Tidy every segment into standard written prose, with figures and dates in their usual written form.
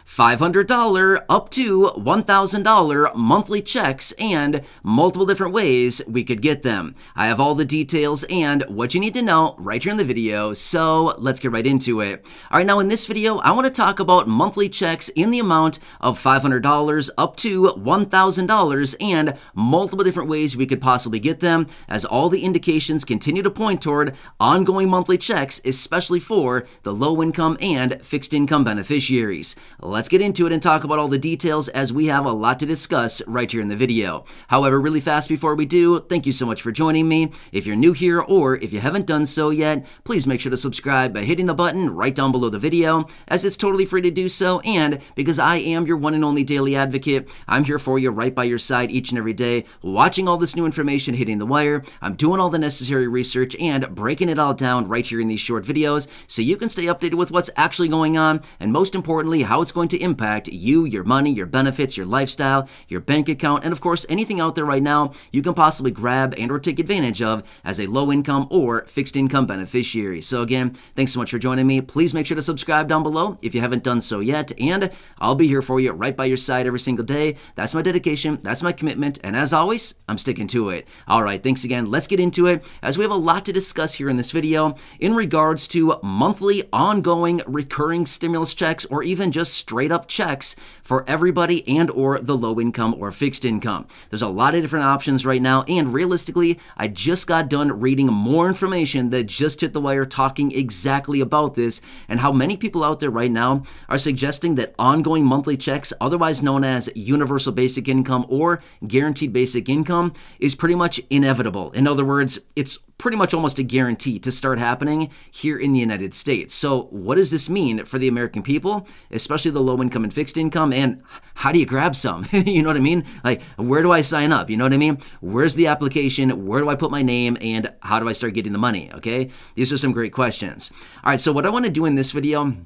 $500 up to $1,000 monthly checks and multiple different ways we could get them. I have all the details and what you need to know right here in the video, so let's get right into it. All right, now in this video, I want to talk about monthly checks in the amount of $500 up to $1,000 and multiple different ways we could possibly get them, as all the indications continue to point toward ongoing monthly checks, especially for the low-income and fixed-income beneficiaries. Let's get into it and talk about all the details, as we have a lot to discuss right here in the video. However, really fast before we do, thank you so much for joining me. If you're new here or if you haven't done so yet, please make sure to subscribe by hitting the button right down below the video, as it's totally free to do so, and because I am your one and only daily advocate, I'm here for you right by your side each and every day, watching all this new information hitting the wire. I'm doing all the necessary research and breaking it all down right here in these short videos so you can stay updated with what's actually going on, and most importantly, how it's going to impact you, your money, your benefits, your lifestyle, your bank account, and of course, anything out there right now you can possibly grab and or take advantage of as a low-income or fixed-income beneficiary. So again, thanks so much for joining me. Please make sure to subscribe down below if you haven't done so yet, and I'll be here for you right by your side every single day. That's my dedication, that's my commitment, and as always, I'm sticking to it. All right, thanks again. Let's get into it, as we have a lot to discuss here in this video in regards to monthly, ongoing, recurring stimulus checks, or even just straight up checks for everybody and or the low income or fixed income. There's a lot of different options right now, and realistically, I just got done reading more information that just hit the wire talking exactly about this, and how many people out there right now are suggesting that ongoing monthly checks, otherwise known as universal basic income or guaranteed basic income, is pretty much inevitable. In other words, it's pretty much almost a guarantee to start happening here in the United States. So what does this mean for the American people, especially the low income and fixed income, and how do you grab some? You know what I mean? Like, where do I sign up? You know what I mean? Where's the application? Where do I put my name? And how do I start getting the money? Okay, these are some great questions. All right, so what I want to do in this video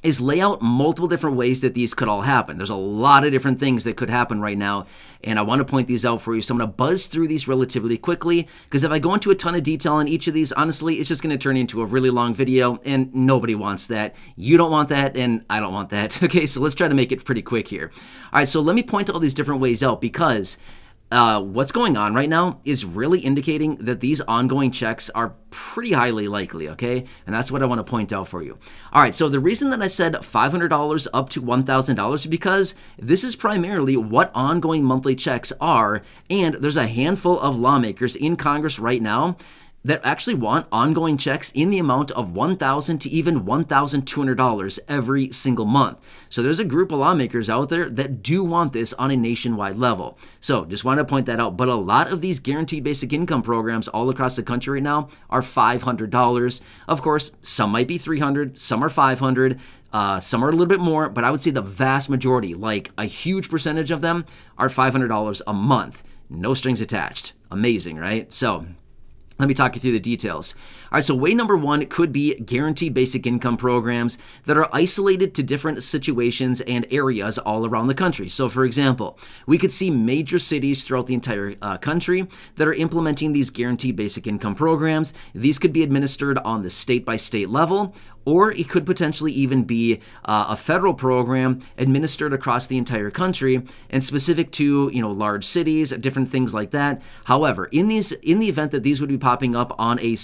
is lay out multiple different ways that these could all happen. There's a lot of different things that could happen right now, and I want to point these out for you. So I'm going to buzz through these relatively quickly, because if I go into a ton of detail on each of these, honestly, it's just going to turn into a really long video, and nobody wants that. You don't want that, and I don't want that. Okay, so let's try to make it pretty quick here. All right, so let me point all these different ways out, because what's going on right now is really indicating that these ongoing checks are pretty highly likely, okay? And that's what I want to point out for you. All right, so the reason that I said $500 up to $1,000 is because this is primarily what ongoing monthly checks are, and there's a handful of lawmakers in Congress right now that actually want ongoing checks in the amount of $1,000 to even $1,200 every single month. So there's a group of lawmakers out there that do want this on a nationwide level. So just want to point that out. But a lot of these guaranteed basic income programs all across the country right now are $500. Of course, some might be $300, some are $500. Some are a little bit more, but I would say the vast majority, like a huge percentage of them, are $500 a month. No strings attached. Amazing, right? So let me talk you through the details. All right, so way number one could be guaranteed basic income programs that are isolated to different situations and areas all around the country. So for example, we could see major cities throughout the entire country that are implementing these guaranteed basic income programs. These could be administered on the state-by-state level, or it could potentially even be a federal program administered across the entire country and specific to, you know, large cities, different things like that. However, in the event that these would be popping up on a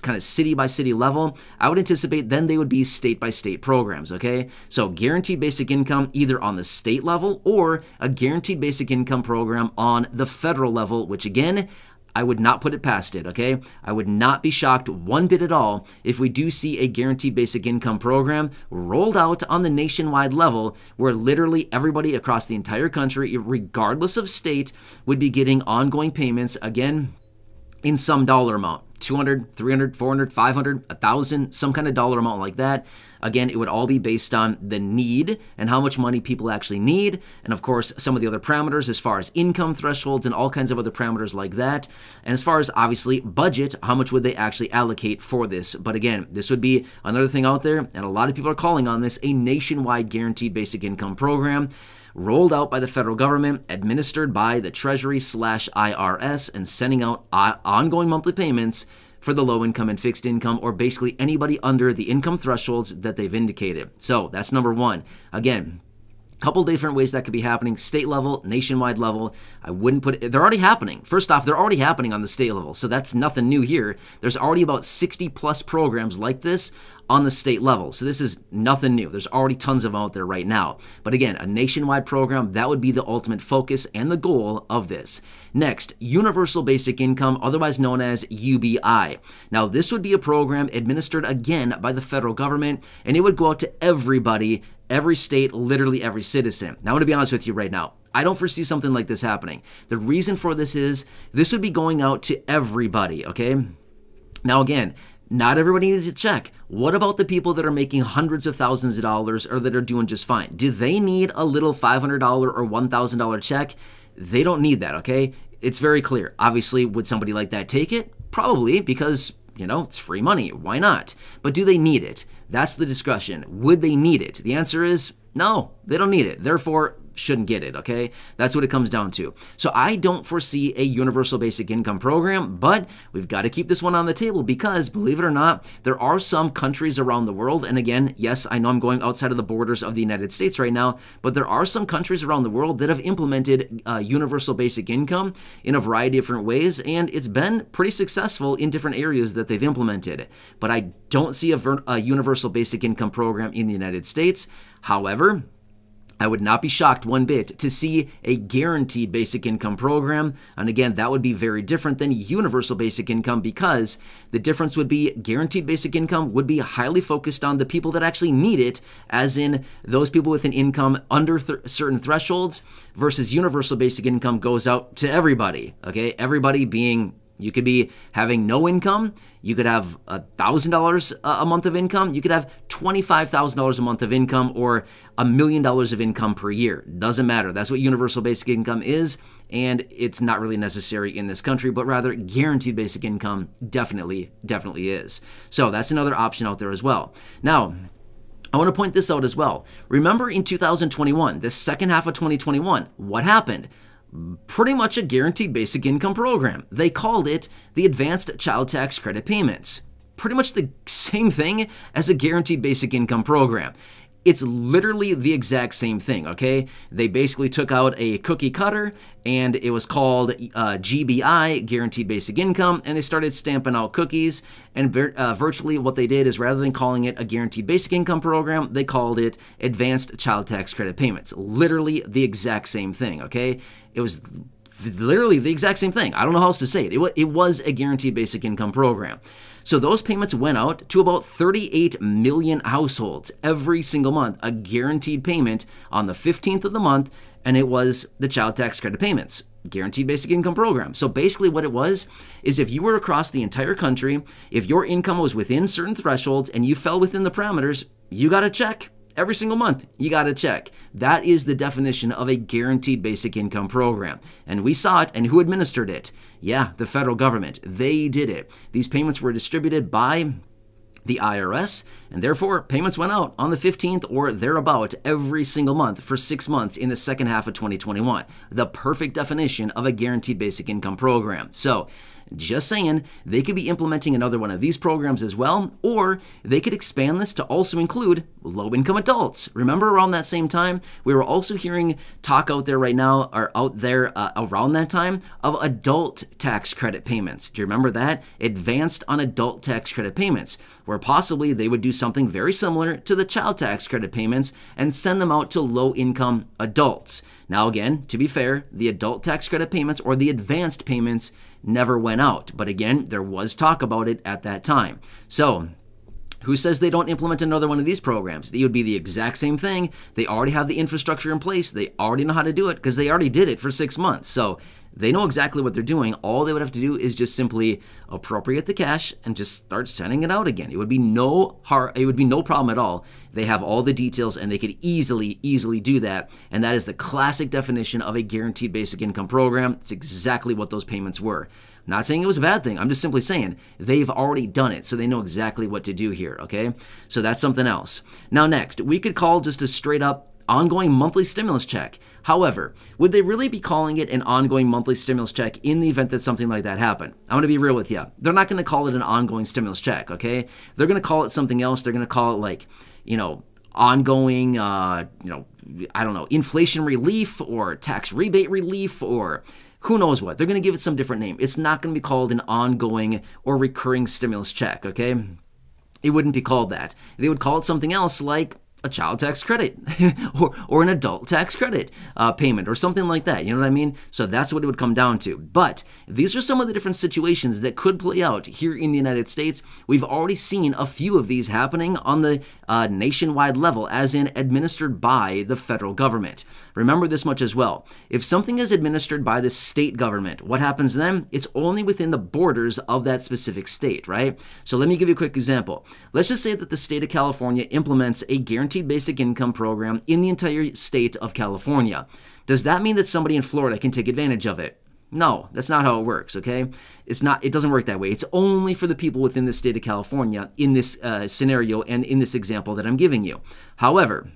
kind of city-by-city level, I would anticipate then they would be state-by-state programs, okay? So guaranteed basic income either on the state level or a guaranteed basic income program on the federal level, which again, I would not put it past it, okay? I would not be shocked one bit at all if we do see a guaranteed basic income program rolled out on the nationwide level, where literally everybody across the entire country, regardless of state, would be getting ongoing payments, again, in some dollar amount. 200, 300, 400, 500, 1,000, some kind of dollar amount like that. Again, it would all be based on the need and how much money people actually need. And of course, some of the other parameters as far as income thresholds and all kinds of other parameters like that. And as far as obviously budget, how much would they actually allocate for this? But again, this would be another thing out there, and a lot of people are calling on this a nationwide guaranteed basic income program, rolled out by the federal government, administered by the Treasury/IRS, and sending out ongoing monthly payments for the low income and fixed income, or basically anybody under the income thresholds that they've indicated. So that's number one. Again, Couple different ways that could be happening: state level, nationwide level. I wouldn't put it, they're already happening. First off, they're already happening on the state level, so that's nothing new here. There's already about 60 plus programs like this on the state level, so this is nothing new. There's already tons of them out there right now. But again, a nationwide program, that would be the ultimate focus and the goal of this. Next, Universal Basic Income, otherwise known as UBI. Now, this would be a program administered again by the federal government, and it would go out to everybody, every state, literally every citizen. Now, I'm going to be honest with you right now. I don't foresee something like this happening. The reason for this is this would be going out to everybody, okay? Now, again, not everybody needs a check. What about the people that are making hundreds of thousands of dollars or that are doing just fine? Do they need a little $500 or $1,000 check? They don't need that, okay? It's very clear. Obviously, would somebody like that take it? Probably, because, you know, it's free money. Why not? But do they need it? That's the discussion. Would they need it? The answer is no, they don't need it. Therefore, shouldn't get it, okay? That's what it comes down to. So I don't foresee a universal basic income program, but we've got to keep this one on the table because, believe it or not, there are some countries around the world, and again, yes, I know I'm going outside of the borders of the United States right now, but there are some countries around the world that have implemented universal basic income in a variety of different ways, and it's been pretty successful in different areas that they've implemented. But I don't see a universal basic income program in the United States. However, I would not be shocked one bit to see a guaranteed basic income program. And again, that would be very different than universal basic income because the difference would be guaranteed basic income would be highly focused on the people that actually need it, as in those people with an income under certain thresholds, versus universal basic income goes out to everybody, okay? Everybody being, you could be having no income, you could have $1,000 a month of income, you could have $25,000 a month of income, or $1 million of income per year. Doesn't matter. That's what universal basic income is, and it's not really necessary in this country, but rather guaranteed basic income definitely is. So that's another option out there as well. Now, I want to point this out as well. Remember in 2021, the second half of 2021, what happened? Pretty much a guaranteed basic income program. They called it the Advanced Child Tax Credit Payments. Pretty much the same thing as a guaranteed basic income program. It's literally the exact same thing, okay? They basically took out a cookie cutter, and it was called GBI, Guaranteed Basic Income, and they started stamping out cookies, and virtually what they did is, rather than calling it a Guaranteed Basic Income Program, they called it Advanced Child Tax Credit Payments. Literally the exact same thing, okay? It was literally the exact same thing. I don't know how else to say it. It was a Guaranteed Basic Income Program. So those payments went out to about 38 million households every single month, a guaranteed payment on the 15th of the month, and it was the Child Tax Credit Payments, Guaranteed Basic Income Program. So basically what it was is, if you were across the entire country, if your income was within certain thresholds and you fell within the parameters, you got a check. Every single month, you got a check. That is the definition of a guaranteed basic income program. And we saw it, and who administered it? Yeah, the federal government. They did it. These payments were distributed by the IRS, and therefore payments went out on the 15th or thereabout every single month for 6 months in the second half of 2021. The perfect definition of a guaranteed basic income program. So, just saying, they could be implementing another one of these programs as well, or they could expand this to also include low-income adults. Remember, around that same time, we were also hearing talk out there right now, or out there around that time, of adult tax credit payments. Do you remember that? Advanced on adult tax credit payments, where possibly they would do something very similar to the child tax credit payments and send them out to low-income adults. Now again, to be fair, the adult tax credit payments, or the advanced payments, never went out. But again, there was talk about it at that time. So, who says they don't implement another one of these programs? It would be the exact same thing. They already have the infrastructure in place. They already know how to do it because they already did it for 6 months. So they know exactly what they're doing. All they would have to do is just simply appropriate the cash and just start sending it out again. It would be no problem at all. They have all the details and they could easily do that. And that is the classic definition of a guaranteed basic income program. It's exactly what those payments were. I'm not saying it was a bad thing. I'm just simply saying they've already done it, so they know exactly what to do here, okay? So that's something else. Now next, we could call just a straight up ongoing monthly stimulus check. However, would they really be calling it an ongoing monthly stimulus check in the event that something like that happened? I'm going to be real with you. They're not going to call it an ongoing stimulus check, okay? They're going to call it something else. They're going to call it, like, you know, ongoing, I don't know, inflation relief or tax rebate relief or who knows what. They're going to give it some different name. It's not going to be called an ongoing or recurring stimulus check, okay? It wouldn't be called that. They would call it something else like a child tax credit or an adult tax credit payment or something like that. You know what I mean? So that's what it would come down to. But these are some of the different situations that could play out here in the United States. We've already seen a few of these happening on the nationwide level, as in administered by the federal government. Remember this much as well. If something is administered by the state government, what happens then? It's only within the borders of that specific state, right? So let me give you a quick example. Let's just say that the state of California implements a guaranteed basic income program in the entire state of California. Does that mean that somebody in Florida can take advantage of it? No, that's not how it works, okay? It doesn't work that way. It's only for the people within the state of California in this scenario and in this example that I'm giving you. However,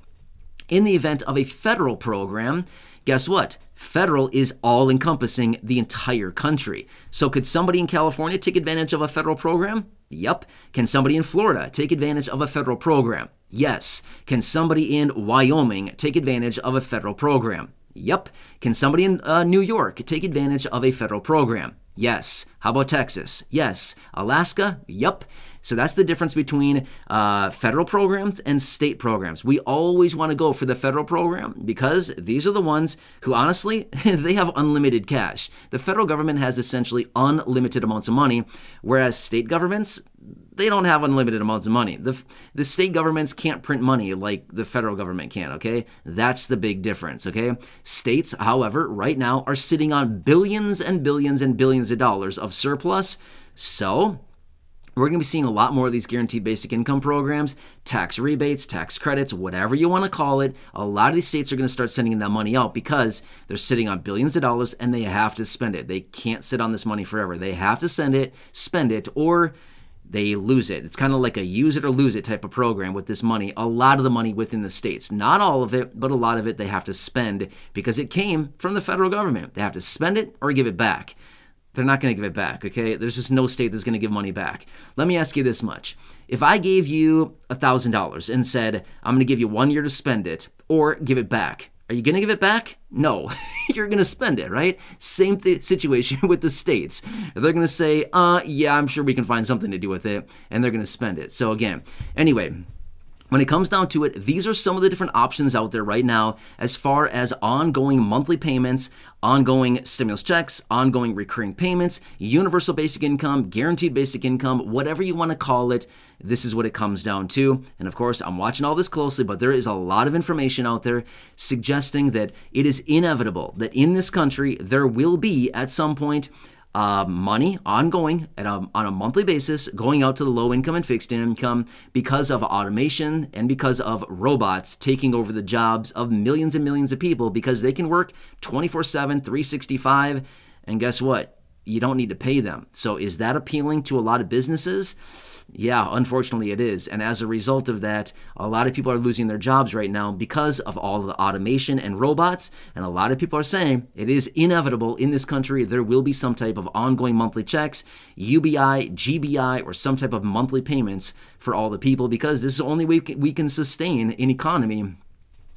in the event of a federal program, guess what? Federal is all-encompassing the entire country. So could somebody in California take advantage of a federal program? Yep. Can somebody in Florida take advantage of a federal program? Yes. Can somebody in Wyoming take advantage of a federal program? Yep. Can somebody in New York take advantage of a federal program? Yes. How about Texas? Yes. Alaska? Yep. So that's the difference between federal programs and state programs. We always want to go for the federal program because these are the ones who, honestly, they have unlimited cash. The federal government has essentially unlimited amounts of money, whereas state governments, they don't have unlimited amounts of money. The state governments can't print money like the federal government can, okay? That's the big difference, okay? States, however, right now are sitting on billions and billions and billions of dollars of surplus. So we're going to be seeing a lot more of these guaranteed basic income programs, tax rebates, tax credits, whatever you want to call it. A lot of these states are going to start sending that money out because they're sitting on billions of dollars and they have to spend it. They can't sit on this money forever. They have to send it, spend it, or they lose it. It's kind of like a use it or lose it type of program with this money. A lot of the money within the states, not all of it, but a lot of it they have to spend because it came from the federal government. They have to spend it or give it back. They're not going to give it back, okay? There's just no state that's going to give money back. Let me ask you this much. If I gave you $1,000 and said, I'm going to give you 1 year to spend it or give it back, are you going to give it back? No. You're going to spend it, right? Same situation with the states. They're going to say, yeah, I'm sure we can find something to do with it, and they're going to spend it. So again, anyway, when it comes down to it, these are some of the different options out there right now as far as ongoing monthly payments, ongoing stimulus checks, ongoing recurring payments, universal basic income, guaranteed basic income, whatever you want to call it. This is what it comes down to. And of course, I'm watching all this closely, but there is a lot of information out there suggesting that it is inevitable that in this country, there will be at some point money ongoing on a monthly basis going out to the low income and fixed income because of automation and because of robots taking over the jobs of millions and millions of people because they can work 24/7, 365, and guess what? You don't need to pay them. So is that appealing to a lot of businesses? Yeah, unfortunately it is. And as a result of that, a lot of people are losing their jobs right now because of all of the automation and robots. And a lot of people are saying it is inevitable in this country there will be some type of ongoing monthly checks, UBI, GBI, or some type of monthly payments for all the people because this is the only way we can sustain an economy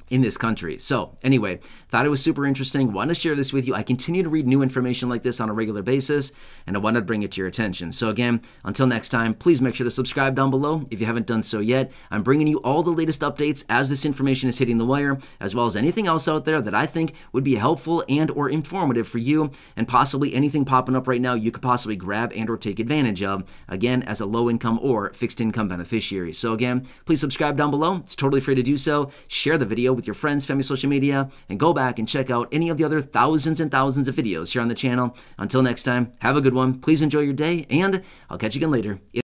in this country. So anyway, thought it was super interesting. Wanted to share this with you. I continue to read new information like this on a regular basis, and I wanted to bring it to your attention. So again, until next time, please make sure to subscribe down below if you haven't done so yet. I'm bringing you all the latest updates as this information is hitting the wire, as well as anything else out there that I think would be helpful and or informative for you, and possibly anything popping up right now you could possibly grab and or take advantage of, again, as a low income or fixed income beneficiary. So again, please subscribe down below. It's totally free to do so. Share the video with your friends, family, social media, and go back and check out any of the other thousands and thousands of videos here on the channel. Until next time, have a good one. Please enjoy your day, and I'll catch you again later.